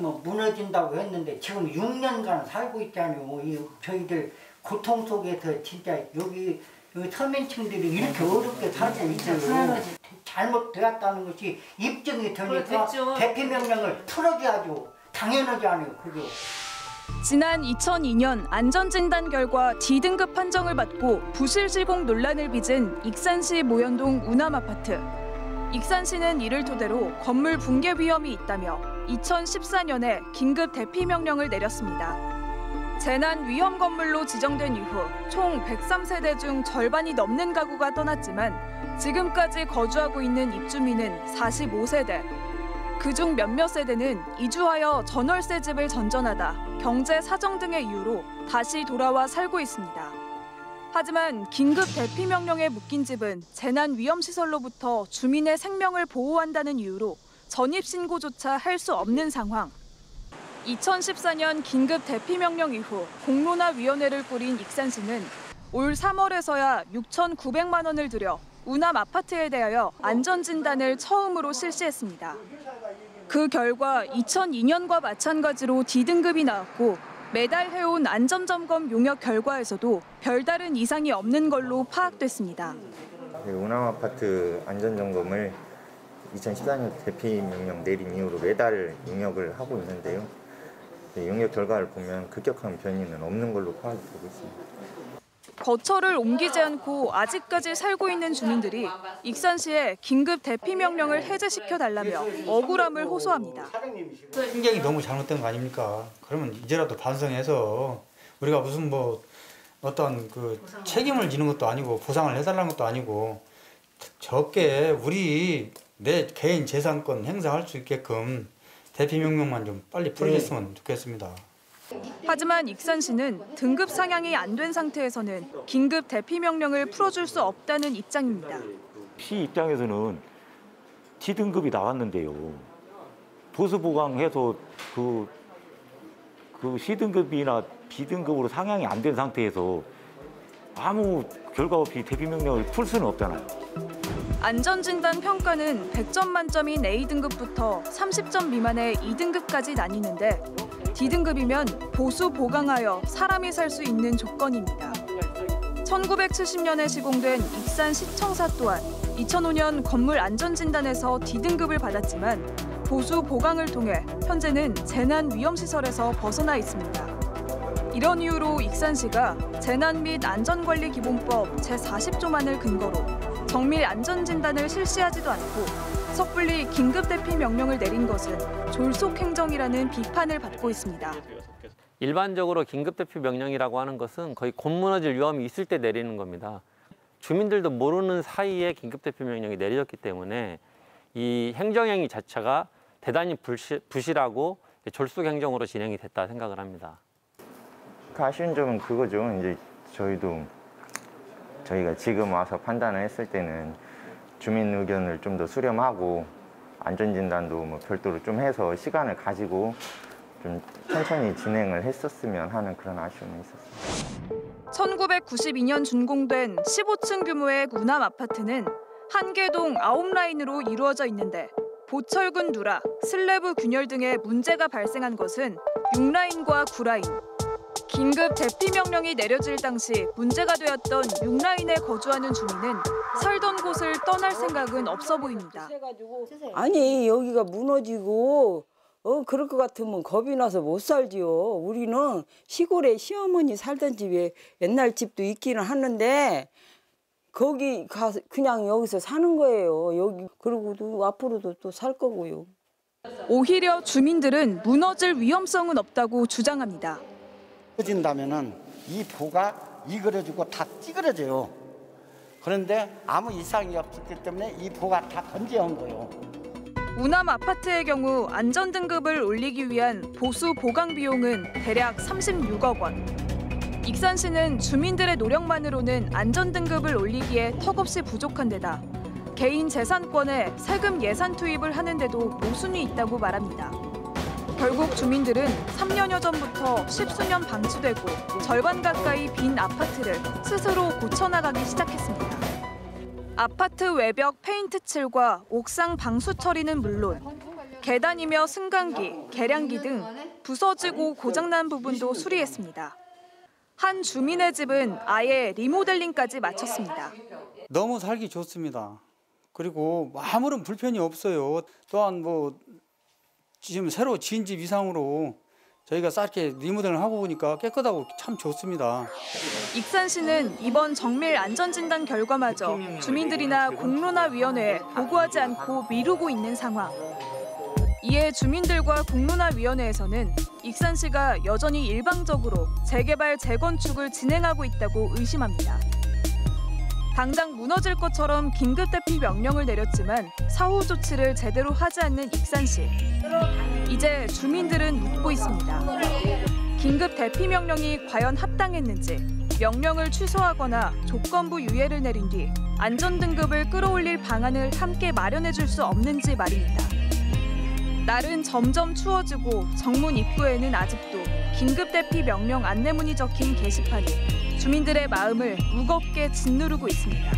뭐 무너진다고 했는데 지금 6년간 살고 있잖아요. 저희들 고통 속에서 진짜 여기 서민층들이 이렇게 어렵게 살고 있어요. 잘못되었다는 것이 입증이 되니까 대피명령을 풀어줘야죠. 당연하지 않아요. 그게. 지난 2002년 안전진단 결과 D등급 판정을 받고 부실 시공 논란을 빚은 익산시 모현동 우남아파트. 익산시는 이를 토대로 건물 붕괴 위험이 있다며 2014년에 긴급 대피 명령을 내렸습니다. 재난 위험 건물로 지정된 이후 총 103세대 중 절반이 넘는 가구가 떠났지만 지금까지 거주하고 있는 입주민은 45세대. 그중 몇몇 세대는 이주하여 전월세 집을 전전하다 경제 사정 등의 이유로 다시 돌아와 살고 있습니다. 하지만 긴급 대피 명령에 묶인 집은 재난 위험 시설로부터 주민의 생명을 보호한다는 이유로 전입 신고조차 할 수 없는 상황. 2014년 긴급 대피 명령 이후 공론화 위원회를 꾸린 익산시는 올 3월에서야 6,900만 원을 들여 우남 아파트에 대하여 안전진단을 처음으로 실시했습니다. 그 결과 2002년과 마찬가지로 D등급이 나왔고 매달 해온 안전점검 용역 결과에서도 별다른 이상이 없는 걸로 파악됐습니다. 우남 아파트 안전점검을 2014년 대피 명령 내린 이후로 매달 용역을 하고 있는데요. 용역 결과를 보면 급격한 변이는 없는 걸로 파악이 되고 있습니다. 거처를 옮기지 않고 아직까지 살고 있는 주민들이 익산시에 긴급 대피 명령을 해제시켜달라며 억울함을 호소합니다. 행정이 너무 잘못된 거 아닙니까? 그러면 이제라도 반성해서 우리가 무슨 뭐 어떤 그 책임을 지는 것도 아니고 보상을 해달라는 것도 아니고 적게 우리 내 개인 재산권 행사할 수 있게끔 대피 명령만 좀 빨리 풀어줬으면 좋겠습니다. 하지만 익산시는 등급 상향이 안 된 상태에서는 긴급 대피 명령을 풀어줄 수 없다는 입장입니다. 시 입장에서는 D등급이 나왔는데요. 보수 보강해서 그 C등급이나 B등급으로 상향이 안 된 상태에서 아무 결과 없이 대피 명령을 풀 수는 없잖아요. 안전진단 평가는 100점 만점인 A등급부터 30점 미만의 2등급까지 나뉘는데 D등급이면 보수 보강하여 사람이 살 수 있는 조건입니다. 1970년에 시공된 익산시청사 또한 2005년 건물 안전진단에서 D등급을 받았지만 보수 보강을 통해 현재는 재난 위험시설에서 벗어나 있습니다. 이런 이유로 익산시가 재난 및 안전관리기본법 제40조만을 근거로 정밀 안전진단을 실시하지도 않고 섣불리 긴급대피 명령을 내린 것은 졸속행정이라는 비판을 받고 있습니다. 일반적으로 긴급대피 명령이라고 하는 것은 거의 곧 무너질 위험이 있을 때 내리는 겁니다. 주민들도 모르는 사이에 긴급대피 명령이 내려졌기 때문에 이 행정행위 자체가 대단히 부실하고 졸속행정으로 진행이 됐다 생각을 합니다. 아쉬운 점은 그거죠. 이제 저희가 지금 와서 판단을 했을 때는 주민 의견을 좀 더 수렴하고 안전진단도 뭐 별도로 좀 해서 시간을 가지고 좀 천천히 진행을 했었으면 하는 그런 아쉬움이 있었습니다. 1992년 준공된 15층 규모의 우남 아파트는 한 개동 9라인으로 이루어져 있는데 보철근 누락, 슬래브 균열 등의 문제가 발생한 것은 6라인과 9라인. 긴급 대피 명령이 내려질 당시 문제가 되었던 6라인에 거주하는 주민은 살던 곳을 떠날 생각은 없어 보입니다. 아니 여기가 무너지고 그럴 것 같으면 겁이 나서 못 살지요. 우리는 시골에 시어머니 살던 집에 옛날 집도 있기는 하는데 거기 가서 그냥 여기서 사는 거예요. 여기 그리고도 앞으로도 또 살 거고요. 오히려 주민들은 무너질 위험성은 없다고 주장합니다. 무너진다면은 이 보가 이그러지고 다 찌그러져요. 그런데 아무 이상이 없었기 때문에 이 보가 다 건재한 거예요. 우남 아파트의 경우 안전등급을 올리기 위한 보수 보강 비용은 대략 36억 원. 익산시는 주민들의 노력만으로는 안전등급을 올리기에 턱없이 부족한 데다 개인 재산권에 세금 예산 투입을 하는데도 모순이 있다고 말합니다. 결국 주민들은 3년여 전부터 십수년 방치되고 절반 가까이 빈 아파트를 스스로 고쳐나가기 시작했습니다. 아파트 외벽 페인트 칠과 옥상 방수 처리는 물론 계단이며 승강기, 계량기 등 부서지고 고장난 부분도 수리했습니다. 한 주민의 집은 아예 리모델링까지 마쳤습니다. 너무 살기 좋습니다. 그리고 아무런 불편이 없어요. 또한 뭐 지금 새로 지은 집 이상으로 저희가 쌓게 리모델링을 하고 보니까 깨끗하고 참 좋습니다. 익산시는 이번 정밀 안전진단 결과마저 주민들이나 공론화위원회에 보고하지 않고 미루고 있는 상황. 이에 주민들과 공론화위원회에서는 익산시가 여전히 일방적으로 재개발, 재건축을 진행하고 있다고 의심합니다. 당장 무너질 것처럼 긴급 대피 명령을 내렸지만 사후 조치를 제대로 하지 않는 익산시. 이제 주민들은 묻고 있습니다. 긴급 대피 명령이 과연 합당했는지, 명령을 취소하거나 조건부 유예를 내린 뒤 안전등급을 끌어올릴 방안을 함께 마련해 줄 수 없는지 말입니다. 날은 점점 추워지고 정문 입구에는 아직도 긴급 대피 명령 안내문이 적힌 게시판이 주민들의 마음을 무겁게 짓누르고 있습니다.